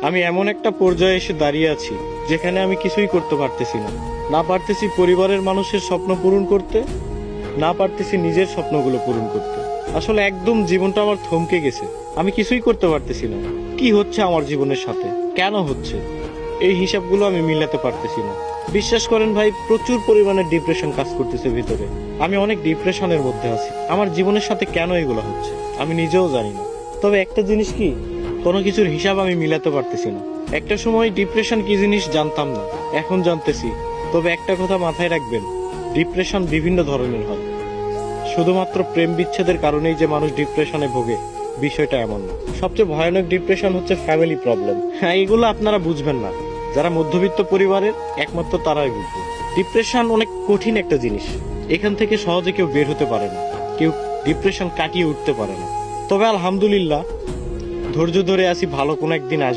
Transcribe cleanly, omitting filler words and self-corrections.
আমি এমন একটা পর্যায়ে এসে দাঁড়িয়ে আছি যেখানে আমি কিছুই করতে পারতেছি না। না পারতেছি পরিবারের মানুষের স্বপ্ন পূরণ করতে, না পারতেছি নিজের স্বপ্নগুলো পূরণ করতে। আসলে একদম জীবনটা আমার থমকে গেছে। আমি কিছুই করতে পারতেছি না। কি হচ্ছে আমার জীবনের সাথে, কেন হচ্ছে, এই হিসাবগুলো আমি মিলাতে পারতেছি না। বিশ্বাস করেন ভাই, প্রচুর পরিমাণে ডিপ্রেশন কাজ করতেছে ভিতরে। আমি অনেক ডিপ্রেশনের মধ্যে আছি। আমার জীবনের সাথে কেন এগুলো হচ্ছে আমি নিজেও জানি না। তবে একটা জিনিস কি, কোনো কিছুর হিসাব আমি মিলাতে পারতেছি না। একটা সময় ডিপ্রেশন কি জিনিস জানতাম না, এখন জানতেছি। তবে একটা কথা মাথায় রাখবেন, ডিপ্রেশন বিভিন্ন ধরনের হয়। শুধুমাত্র প্রেম বিচ্ছেদের কারণেই যে মানুষ ডিপ্রেশনে ভোগে, বিষয়টা এমন না। সবচেয়ে ভয়ানক ডিপ্রেশন হচ্ছে ফ্যামিলি প্রবলেম। হ্যাঁ, এগুলো আপনারা বুঝবেন না, যারা মধ্যবিত্ত পরিবারের একমাত্র তারাই বুঝবে। ডিপ্রেশন অনেক কঠিন একটা জিনিস, এখান থেকে সহজে কেউ বের হতে পারে না, কেউ ডিপ্রেশন কাটিয়ে উঠতে পারে না। তবে আলহামদুলিল্লাহ, ধৈর্য ধরে আছি, ভালো কোনো একদিন আসবে।